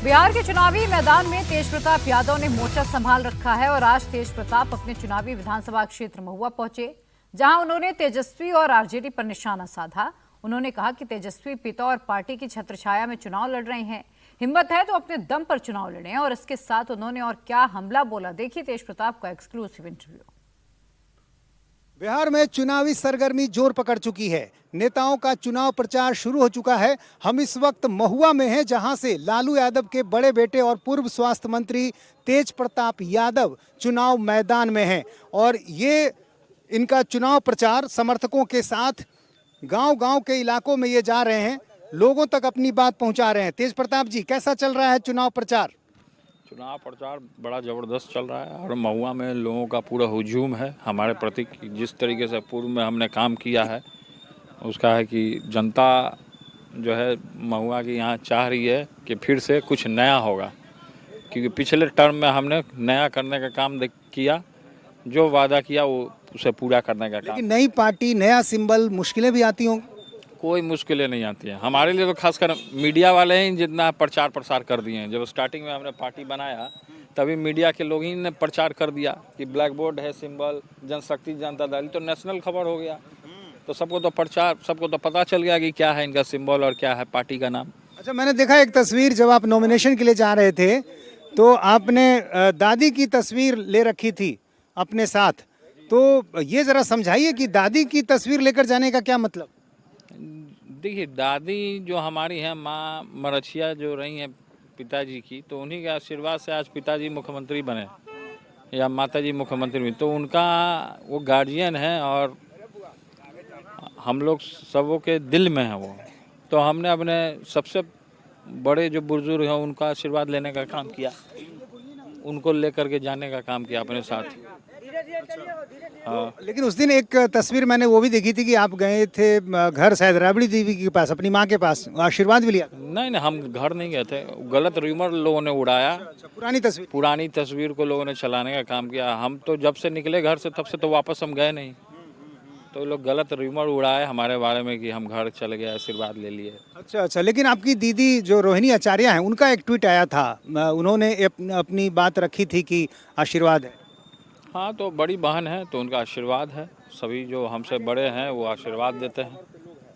बिहार के चुनावी मैदान में तेज प्रताप यादव ने मोर्चा संभाल रखा है और आज तेज प्रताप अपने चुनावी विधानसभा क्षेत्र महुआ पहुंचे, जहां उन्होंने तेजस्वी और आरजेडी पर निशाना साधा। उन्होंने कहा कि तेजस्वी पिता और पार्टी की छत्रछाया में चुनाव लड़ रहे हैं, हिम्मत है तो अपने दम पर चुनाव लड़ें। और इसके साथ उन्होंने और क्या हमला बोला, देखिए तेज प्रताप का एक्सक्लूसिव इंटरव्यू। बिहार में चुनावी सरगर्मी जोर पकड़ चुकी है। नेताओं का चुनाव प्रचार शुरू हो चुका है। हम इस वक्त महुआ में हैं, जहां से लालू यादव के बड़े बेटे और पूर्व स्वास्थ्य मंत्री तेज प्रताप यादव चुनाव मैदान में हैं और ये इनका चुनाव प्रचार समर्थकों के साथ गांव-गांव के इलाकों में ये जा रहे हैं, लोगों तक अपनी बात पहुंचा रहे हैं। तेज प्रताप जी, कैसा चल रहा है चुनाव प्रचार? चुनाव प्रचार बड़ा ज़बरदस्त चल रहा है और महुआ में लोगों का पूरा हुजूम है हमारे प्रति। जिस तरीके से पूर्व में हमने काम किया है उसका है कि जनता जो है महुआ की यहाँ चाह रही है कि फिर से कुछ नया होगा, क्योंकि पिछले टर्म में हमने नया करने का काम किया, जो वादा किया वो उसे पूरा करने का काम। लेकिन नई पार्टी, नया सिंबल, मुश्किलें भी आती होंगी? कोई मुश्किलें नहीं आती हैं हमारे लिए, तो खासकर मीडिया वाले ही जितना प्रचार प्रसार कर दिए हैं। जब स्टार्टिंग में हमने पार्टी बनाया तभी मीडिया के लोग ही ने प्रचार कर दिया कि ब्लैक बोर्ड है सिंबल, जनशक्ति जनता दल, तो नेशनल खबर हो गया। तो सबको तो पता चल गया कि क्या है इनका सिंबल और क्या है पार्टी का नाम। अच्छा, मैंने देखा एक तस्वीर, जब आप नॉमिनेशन के लिए जा रहे थे तो आपने दादी की तस्वीर ले रखी थी अपने साथ, तो ये जरा समझाइए कि दादी की तस्वीर लेकर जाने का क्या मतलब? देखिए, दादी जो हमारी हैं, माँ मरछिया जो रही हैं पिताजी की, तो उन्हीं के आशीर्वाद से आज पिताजी मुख्यमंत्री बने या माताजी मुख्यमंत्री भी, तो उनका वो गार्जियन है और हम लोग सबों के दिल में है वो। तो हमने अपने सबसे बड़े जो बुजुर्ग हैं उनका आशीर्वाद लेने का काम किया, उनको लेकर के जाने का काम किया अपने साथ। हाँ। लेकिन उस दिन एक तस्वीर मैंने वो भी देखी थी कि आप गए थे घर, शायद राबड़ी देवी के पास, अपनी माँ के पास, आशीर्वाद भी लिया। नहीं, हम घर नहीं गए थे, गलत रूमर लोगों ने उड़ाया। पुरानी तस्वीर को लोगों ने चलाने का काम किया। हम तो जब से निकले घर से तब से तो वापस हम गए नहीं, तो लोग गलत रूमर उड़ाए हमारे बारे में कि हम घर चले गए, आशीर्वाद ले लिए। अच्छा, लेकिन आपकी दीदी जो रोहिणी आचार्य हैं, उनका एक ट्वीट आया था, उन्होंने अपनी बात रखी थी कि आशीर्वाद है। हाँ, तो बड़ी बहन है तो उनका आशीर्वाद है, सभी जो हमसे बड़े हैं वो आशीर्वाद देते हैं।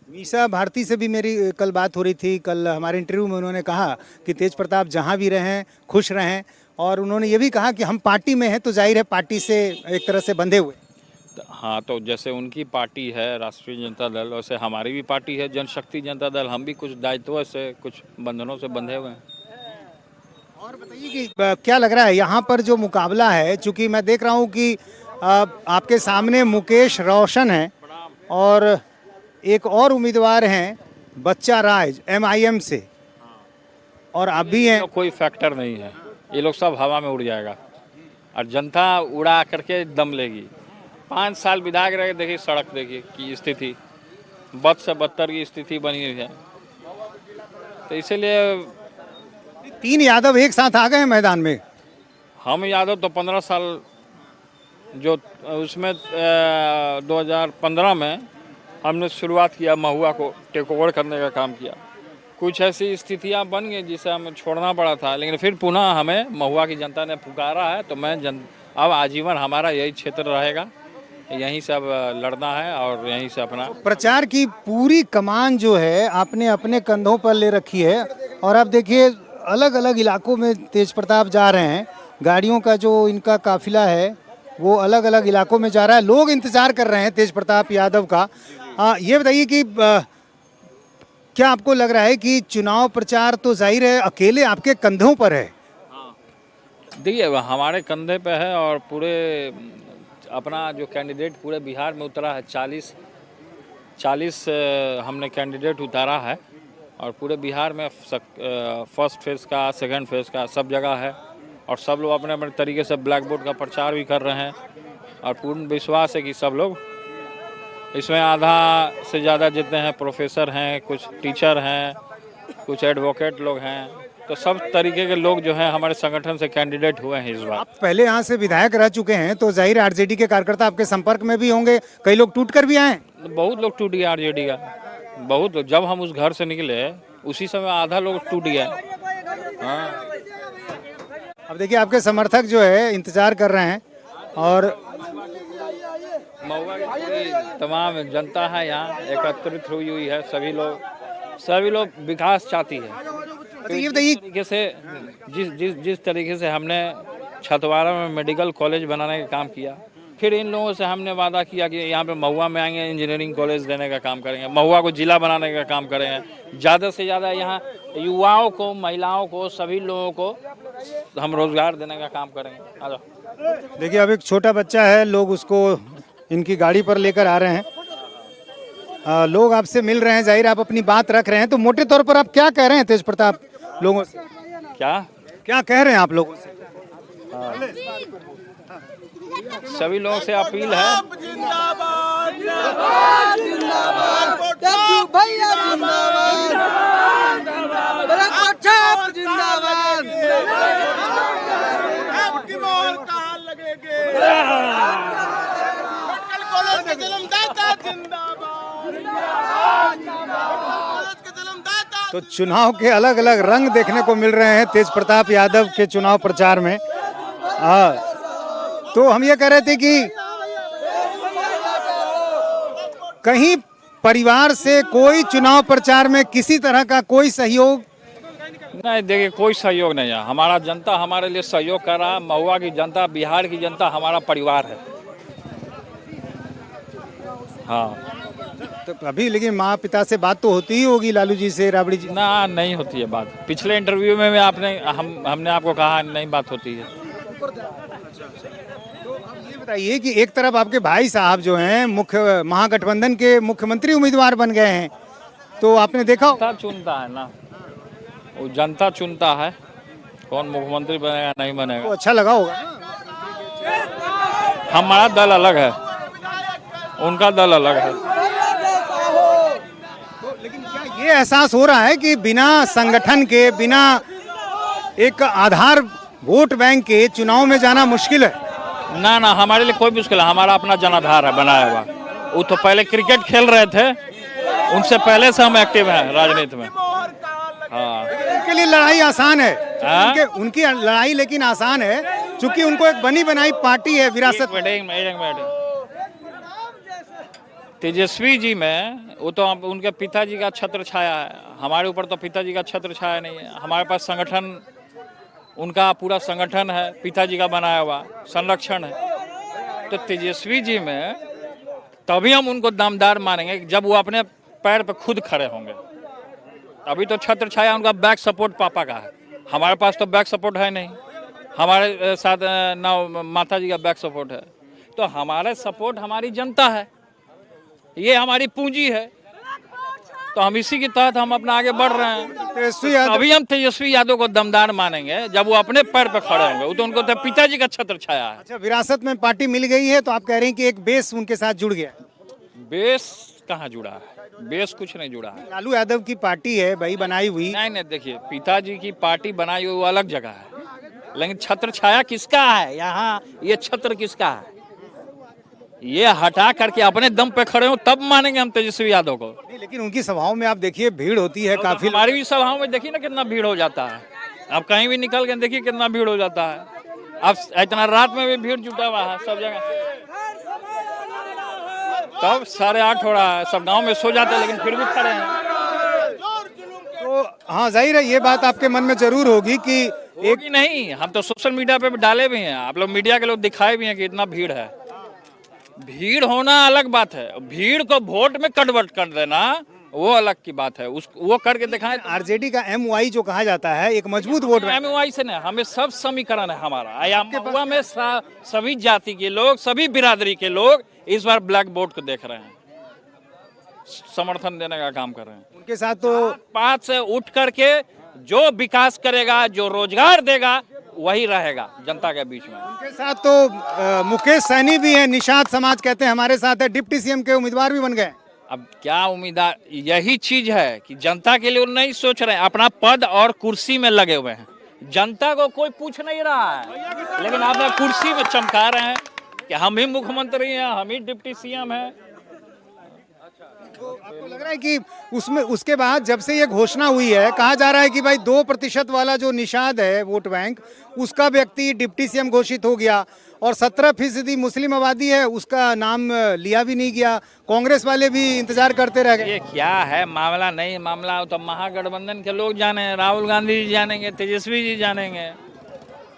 मीसा भारती से भी मेरी कल बात हो रही थी, कल हमारे इंटरव्यू में उन्होंने कहा कि तेज प्रताप जहाँ भी रहें खुश रहें, और उन्होंने ये भी कहा कि हम पार्टी में हैं तो जाहिर है पार्टी से एक तरह से बंधे हुए। हाँ, तो जैसे उनकी पार्टी है राष्ट्रीय जनता दल, वैसे हमारी भी पार्टी है जनशक्ति जनता दल, हम भी कुछ दायित्वों से, कुछ बंधनों से बंधे हुए हैं। और बताइए कि क्या लग रहा है यहाँ पर जो मुकाबला है, चूंकि मैं देख रहा हूँ कि आपके सामने मुकेश रोशन है और एक और उम्मीदवार हैं बच्चा राज MIM से, और आप भी हैं। तो कोई फैक्टर नहीं है, ये लोग सब हवा में उड़ जाएगा और जनता उड़ा करके दम लेगी। 5 साल विधायक रहे, देखिए सड़क देखिए की स्थिति, बद से बदतर की स्थिति बनी हुई है। तो इसीलिए 3 यादव एक साथ आ गए हैं मैदान में। हम यादव तो 15 साल जो उसमें 2015 में हमने शुरुआत किया, महुआ को टेक ओवर करने का काम किया। कुछ ऐसी स्थितियां बन गई जिसे हमें छोड़ना पड़ा था, लेकिन फिर पुनः हमें महुआ की जनता ने पुकारा है, तो अब आजीवन हमारा यही क्षेत्र रहेगा, यहीं से अब लड़ना है और यहीं से अपना प्रचार की पूरी कमान जो है आपने अपने कंधों पर ले रखी है। और आप देखिए अलग अलग इलाकों में तेज प्रताप जा रहे हैं, गाड़ियों का जो इनका काफिला है वो अलग अलग इलाकों में जा रहा है, लोग इंतजार कर रहे हैं तेज प्रताप यादव का। ये बताइए कि क्या आपको लग रहा है कि चुनाव प्रचार तो जाहिर है अकेले आपके कंधों पर है? देखिए, हमारे कंधे पे है और पूरे अपना जो कैंडिडेट पूरे बिहार में उतरा है, 40 हमने कैंडिडेट उतारा है और पूरे बिहार में फर्स्ट फेज़ का, सेकंड फेज़ का सब जगह है, और सब लोग अपने अपने तरीके से ब्लैक बोर्ड का प्रचार भी कर रहे हैं और पूर्ण विश्वास है कि सब लोग इसमें, आधा से ज़्यादा जितने हैं प्रोफेसर हैं, कुछ टीचर हैं, कुछ एडवोकेट लोग हैं, तो सब तरीके के लोग जो हैं हमारे संगठन से कैंडिडेट हुए हैं इस बार। आप पहले यहाँ से विधायक रह चुके हैं तो जाहिर RJD के कार्यकर्ता आपके संपर्क में भी होंगे, कई लोग टूट कर भी आए। बहुत लोग टूट गया RJD का, बहुत लोग। जब हम उस घर से निकले उसी समय आधा लोग टूट गया। हाँ। अब देखिए आपके समर्थक जो है इंतजार कर रहे हैं और महुआ की पूरी तमाम जनता है यहाँ एकत्रित हुई है। सभी लोग विकास चाहती है। तो ये बताइए, जिस तरीके से जिस तरीके से हमने छतवारा में मेडिकल कॉलेज बनाने का काम किया, फिर इन लोगों से हमने वादा किया कि यहाँ पे महुआ में आएंगे, इंजीनियरिंग कॉलेज देने का काम करेंगे, महुआ को जिला बनाने का काम करेंगे। ज़्यादा से ज़्यादा यहाँ युवाओं को, महिलाओं को, सभी लोगों को हम रोजगार देने का काम करेंगे। आ जाओ। देखिए अब एक छोटा बच्चा है, लोग उसको इनकी गाड़ी पर लेकर आ रहे हैं। लोग आपसे मिल रहे हैं, जाहिर आप अपनी बात रख रहे हैं, तो मोटे तौर पर आप क्या कह रहे हैं तेज प्रताप लोगों से? क्या कह रहे हैं आप लोगों से? सभी लोगों से अपील है, तो चुनाव के अलग अलग रंग देखने को मिल रहे हैं तेज प्रताप यादव के चुनाव प्रचार में। तो हम ये कह रहे थे कि कहीं परिवार से कोई चुनाव प्रचार में किसी तरह का कोई सहयोग नहीं। देखिए कोई सहयोग नहीं है। हमारा जनता हमारे लिए सहयोग कर रहा है। महुआ की जनता, बिहार की जनता हमारा परिवार है। हाँ। तो अभी लेकिन माँ पिता से बात तो होती ही होगी, लालू जी से, राबड़ी जी? ना, नहीं होती है बात। पिछले इंटरव्यू में हमने आपको कहा नहीं बात होती है। तो अब ये बताइए कि एक तरफ आपके भाई साहब जो हैं मुख्य महागठबंधन के मुख्यमंत्री उम्मीदवार बन गए हैं, तो आपने देखा जनता चुनता है ना, वो जनता चुनता है कौन मुख्यमंत्री बनेगा नहीं तो बनेगा। अच्छा लगा होगा। हमारा दल अलग है, उनका दल अलग है। लेकिन क्या ये एहसास हो रहा है कि बिना संगठन के, बिना एक आधार वोट बैंक के चुनाव में जाना मुश्किल है? ना, हमारे लिए कोई मुश्किल है। हमारा अपना जनाधार है बनाया हुआ। वो तो पहले क्रिकेट खेल रहे थे, उनसे पहले से हम एक्टिव हैं राजनीति में। हाँ। उनके लिए लड़ाई आसान है। उनकी लड़ाई लेकिन आसान है, क्योंकि उनको एक बनी बनाई पार्टी है विरासत। एक मिनट। तेजस्वी जी में वो तो उनके पिताजी का छत्र छाया है। हमारे ऊपर तो पिताजी का छत्र छाया नहीं है। हमारे पास संगठन, उनका पूरा संगठन है, पिताजी का बनाया हुआ संरक्षण है। तो तेजस्वी जी में तभी हम उनको दमदार मानेंगे जब वो अपने पैर पे खुद खड़े होंगे। अभी तो छत्र छाया उनका बैक सपोर्ट पापा का है। हमारे पास तो बैक सपोर्ट है नहीं। हमारे साथ ना माता जी का बैक सपोर्ट है। तो हमारे सपोर्ट हमारी जनता है, ये हमारी पूंजी है। तो हम इसी के तहत हम अपना आगे बढ़ रहे हैं। अभी हम तेजस्वी यादव को दमदार मानेंगे जब वो अपने पैर पे खड़े होंगे। वो तो उनको तो पिताजी का छत्र छाया है। अच्छा, विरासत में पार्टी मिल गई है, तो आप कह रहे हैं कि एक बेस उनके साथ जुड़ गया? बेस कहाँ जुड़ा है? बेस कुछ नहीं जुड़ा है। लालू यादव की पार्टी है भाई बनाई हुई। नहीं, देखिए पिताजी की पार्टी बनाई हुई वो अलग जगह है, लेकिन छत्र छाया किसका है यहाँ? ये छत्र किसका है? ये हटा करके अपने दम पे खड़े हो तब मानेंगे हम तेजस्वी यादव को। नहीं, लेकिन उनकी सभाओं में आप देखिए भीड़ होती है काफी। हमारी भी सभाओं में देखिए ना कितना भीड़ हो जाता है। आप कहीं भी निकल के देखिए कितना भीड़ हो जाता है। अब इतना रात में भी भीड़ जुटा हुआ है सब जगह। तब 8:30 हो रहा है, सब गांव में सो जाते हैं, लेकिन फिर भी खड़े हैं। तो हाँ, जाहिर है ये बात आपके मन में जरूर होगी कि एक नहीं, हम तो सोशल मीडिया पे भी डाले भी हैं। आप लोग मीडिया के लोग दिखाए भी हैं कि इतना भीड़ है। भीड़ होना अलग बात है, भीड़ को वोट में कन्वर्ट कर देना वो अलग की बात है। वो करके दिखाएं। आरजेडी का MY जो कहा जाता है एक मजबूत वोट बैंक। MY से नहीं, हमें सब समीकरण है हमारा। महुआ में सभी जाति के लोग, सभी बिरादरी के लोग इस बार ब्लैक वोट को देख रहे हैं, समर्थन देने का काम कर रहे हैं। उनके साथ तो पात से उठ करके जो विकास करेगा, जो रोजगार देगा, वही रहेगा जनता के बीच में। उनके साथ तो मुकेश सैनी भी है, निषाद समाज कहते हैं हमारे साथ है, डिप्टी CM के उम्मीदवार भी बन गए। अब क्या उम्मीदवार, यही चीज है कि जनता के लिए नहीं सोच रहे हैं, अपना पद और कुर्सी में लगे हुए हैं। जनता को कोई पूछ नहीं रहा है, लेकिन आप कुर्सी में चमका रहे हैं कि हम ही मुख्यमंत्री हैं, हम ही डिप्टी CM हैं। तो आपको लग रहा है कि उसमें उसके बाद जब से ये घोषणा हुई है, कहा जा रहा है कि भाई 2% वाला जो निषाद है वोट बैंक, उसका व्यक्ति डिप्टी सीएम घोषित हो गया और 17% मुस्लिम आबादी है, उसका नाम लिया भी नहीं गया। कांग्रेस वाले भी इंतजार करते रह गए। ये क्या है मामला, नहीं मामला हो तो महागठबंधन के लोग जाने, राहुल गांधी जी जानेंगे, तेजस्वी जी जानेंगे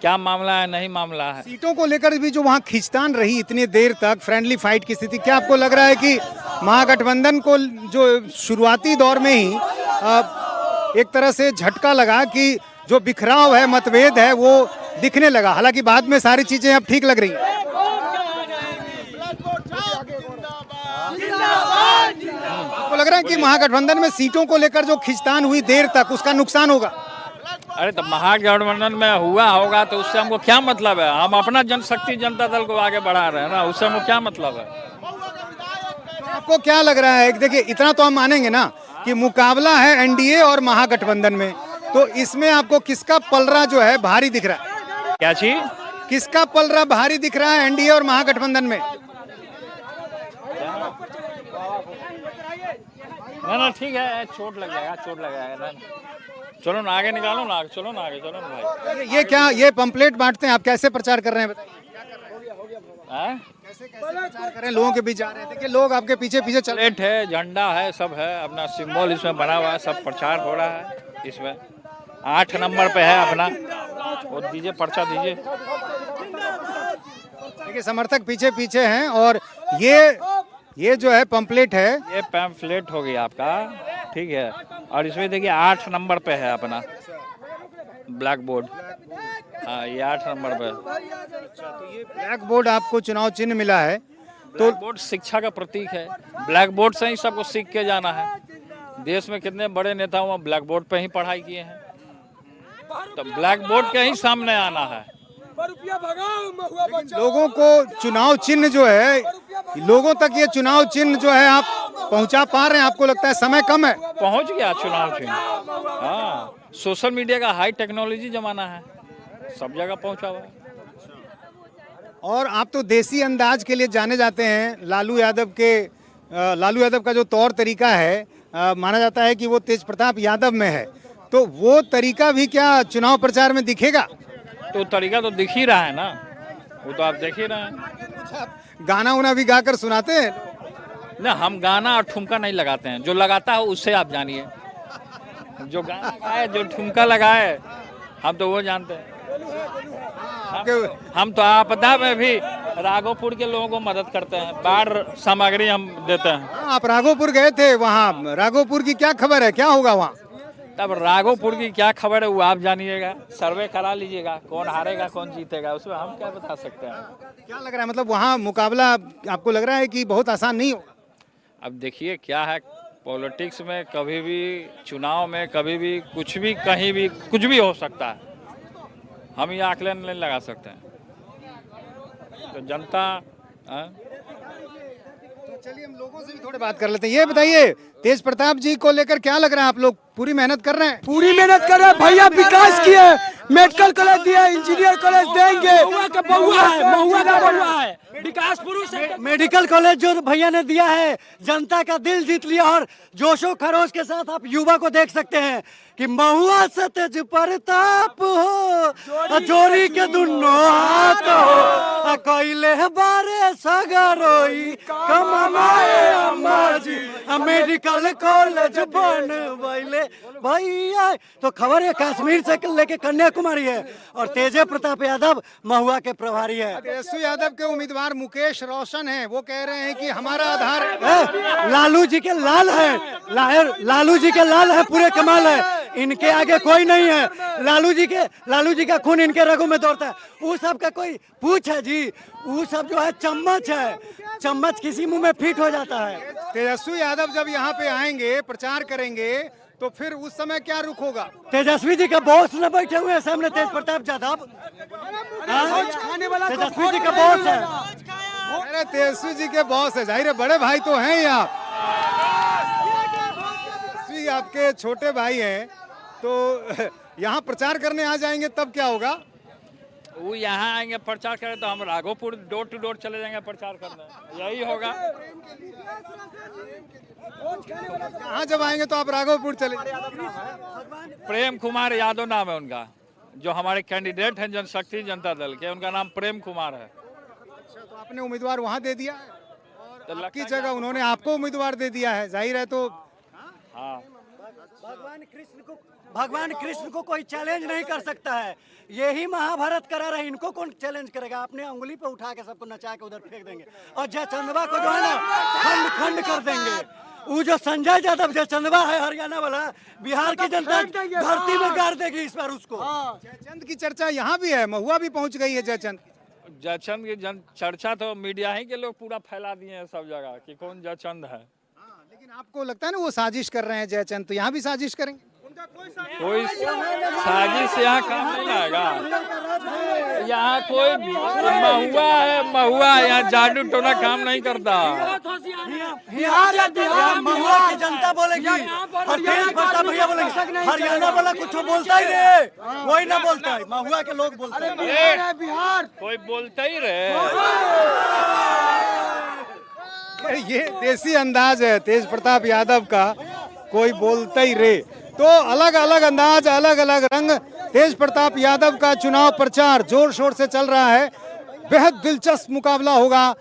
क्या मामला है, नहीं मामला है। सीटों को लेकर भी जो वहाँ खींचतान रही इतनी देर तक, फ्रेंडली फाइट की स्थिति, क्या आपको लग रहा है कि महागठबंधन को जो शुरुआती दौर में ही एक तरह से झटका लगा कि जो बिखराव है, मतभेद है, वो दिखने लगा, हालांकि बाद में सारी चीजें अब ठीक लग रही हैं। आपको लग रहा है कि महागठबंधन में सीटों को लेकर जो खींचतान हुई देर तक, उसका नुकसान होगा? अरे तो महागठबंधन में हुआ होगा तो उससे हमको क्या मतलब है? हम अपना जनशक्ति जनता दल को आगे बढ़ा रहे हैं ना, उससे हमको क्या मतलब है? तो आपको क्या लग रहा है? देखिए, इतना तो हम मानेंगे ना कि मुकाबला है एनडीए और महागठबंधन में, तो इसमें आपको किसका पलड़ा जो है भारी दिख रहा है? क्या चीज? किसका पलड़ा भारी दिख रहा है एनडीए और महागठबंधन में? ना ठीक है, चोट लग जाएगा, चोट लग जाएगा। चलो ना आगे निकालो ना, चलो ना आगे, चलो ना भाई। ये क्या, ये पंपलेट बांटते हैं, आप कैसे प्रचार कर रहे हैं बताइए? कैसे प्रचार कर रहे हैं? लोगों के बीच जा रहे हैं, देखिए लोग आपके पीछे पीछे चल रहे हैं। प्लेट है, झंडा है, सब है, अपना सिंबल इसमें बना हुआ है, सब प्रचार हो रहा है इसमें। 8 नंबर पे है अपना, वो दीजिए, पर्चा दीजिए। देखिए समर्थक पीछे पीछे हैं और ये जो है पंपलेट है, ये पैम्फलेट हो गया आपका, ठीक है। और इसमें देखिए 8 नंबर पे है अपना ब्लैक बोर्ड। हाँ, ये 8 नंबर पे। तो ये ब्लैक बोर्ड आपको चुनाव चिन्ह मिला है, तो ब्लैक बोर्ड शिक्षा का प्रतीक है। ब्लैक बोर्ड से ही सबको सीख के जाना है। देश में कितने बड़े नेताओं ब्लैक बोर्ड पे ही पढ़ाई किए हैं, तो ब्लैक बोर्ड के ही सामने आना है। लोगों को चुनाव चिन्ह जो है, लोगों तक ये चुनाव चिन्ह जो है आप पहुंचा पा रहे हैं? आपको लगता है समय कम है? पहुंच गया चुनाव चिन्ह। हाँ, सोशल मीडिया का हाई टेक्नोलॉजी जमाना है, सब जगह पहुंचा हुआ है। और आप तो देसी अंदाज के लिए जाने जाते हैं। लालू यादव का जो तौर तरीका है, माना जाता है कि वो तेज प्रताप यादव में है, तो वो तरीका भी क्या चुनाव प्रचार में दिखेगा? तो तरीका तो दिख ही रहा है ना, वो तो आप देख ही रहे हैं। गाना उना भी गाकर सुनाते हैं? ना, हम गाना और ठुमका नहीं लगाते हैं, जो लगाता है उससे आप जानिए। जो गाना गाए, जो ठुमका लगाए, हम तो वो जानते हैं। हम तो आपदा में भी राघोपुर के लोगों को मदद करते हैं, बाढ़ सामग्री हम देते हैं। आप राघोपुर गए थे, वहाँ राघोपुर की क्या खबर है, क्या होगा वहाँ? तब राघोपुर की क्या खबर है वो आप जानिएगा, सर्वे करा लीजिएगा, कौन हारेगा कौन जीतेगा, उसमें हम क्या बता सकते हैं। क्या लग रहा है, मतलब वहाँ मुकाबला आपको लग रहा है कि बहुत आसान नहीं होगा? अब देखिए क्या है, पॉलिटिक्स में कभी भी, चुनाव में कभी भी, कुछ भी, कहीं भी कुछ भी हो सकता है। हम ये आकलन नहीं लगा सकते हैं, तो जनता तो चलिए हम लोगों से भी थोड़ी बात कर लेते हैं। ये बताइए, तेज प्रताप जी को लेकर क्या लग रहा है? आप लोग पूरी मेहनत कर रहे हैं? पूरी मेहनत कर रहे हैं भैया, विकास किए, मेडिकल कॉलेज दिया, इंजीनियर कॉलेज देंगे। महुआ का बउआ है, विकास पुरुष है। मेडिकल कॉलेज जो भैया ने दिया है, जनता का दिल जीत लिया। और जोशो खरोश के साथ आप युवा को देख सकते हैं कि महुआ से तेज प्रताप हो, जोड़ी के दोनों हाथ हो, कैले बारे सगरोई कमाए अम्मा जी, मेडिकल कॉलेज बनवाइले भैया। तो खबर है कश्मीर से लेके कन्याकुमारी है, और तेज प्रताप यादव महुआ के प्रभारी है। तेजस्वी यादव के उम्मीदवार मुकेश रोशन हैं, वो कह रहे हैं कि हमारा आधार लालू जी के लाल है, लालू जी के लाल है, पूरे कमाल है, इनके आगे कोई नहीं है। लालू जी का खून इनके रगों में दौड़ता है। वो सब का कोई पूछ है जी, वो सब जो है चम्मच है, चम्मच किसी मुंह में फिट हो जाता है। तेजस्वी यादव जब यहाँ पे आएंगे, प्रचार करेंगे, तो फिर उस समय क्या रुख होगा? तेजस्वी जी का बॉस न बैठे हुए हैं सामने, तेज प्रताप यादव तेजस्वी जी का बॉस है। अरे तेजस्वी जी के बॉस है, जाहिर है, बड़े भाई तो हैं ही आप। तेजस्वी आपके छोटे भाई हैं, तो यहाँ प्रचार करने आ जाएंगे तब क्या होगा? वो यहाँ आएंगे प्रचार करें तो हम राघोपुर डोर टू डोर चले जाएंगे प्रचार करने, यही होगा। यहाँ जब आएंगे तो आप राघोपुर चले। प्रेम कुमार यादव नाम है उनका, जो हमारे कैंडिडेट हैं जनशक्ति जनता दल के, उनका नाम प्रेम कुमार है। तो आपने उम्मीदवार वहाँ दे दिया है तो और आपकी जगह उन्होंने आपको उम्मीदवार दे दिया है, जाहिर है। तो हाँ, भगवान कृष्ण को कोई चैलेंज नहीं कर सकता है। यही महाभारत करा रहे, इनको कौन चैलेंज करेगा? अपने उंगली पे उठा के सबको नचा के उधर फेंक देंगे और जयचंदवा को जो है ना खंड खंड कर देंगे। वो जो संजय यादव जयचंदवा है हरियाणा वाला, बिहार की जनता धरती में गाड़ देगी इस बार उसको। जयचंद की चर्चा यहाँ भी है, महुआ भी पहुँच गई है जयचंद। जयचंद की चर्चा तो मीडिया ही के लोग पूरा फैला दिए हैं सब जगह कि कौन जयचंद है। लेकिन आपको लगता है ना वो साजिश कर रहे हैं जयचंद, तो यहाँ भी साजिश करेंगे? कोई साजिश यहाँ काम नहीं आएगा। यहाँ कोई महुआ है, महुआ यहाँ जादू टोना काम नहीं करता। महुआ की जनता बोलेगी और तेज प्रताप भैया बोलेगी, हरियाणा वाला कुछ बोलता ही नहीं, वही ना बोलता है, महुआ के लोग बोलते हैं। बिहार कोई बोलता ही रहे। ये देसी अंदाज है तेज प्रताप यादव का, कोई बोलता ही रे। तो अलग अलग अंदाज, अलग अलग रंग, तेज प्रताप यादव का चुनाव प्रचार जोर शोर से चल रहा है। बेहद दिलचस्प मुकाबला होगा।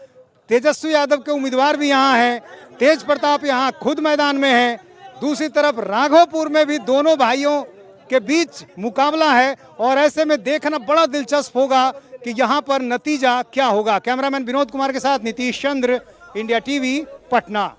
तेजस्वी यादव के उम्मीदवार भी यहाँ हैं, तेज प्रताप यहाँ खुद मैदान में हैं। दूसरी तरफ राघोपुर में भी दोनों भाइयों के बीच मुकाबला है और ऐसे में देखना बड़ा दिलचस्प होगा कि यहाँ पर नतीजा क्या होगा। कैमरामैन विनोद कुमार के साथ नीतीश चंद्र, इंडिया टीवी, पटना।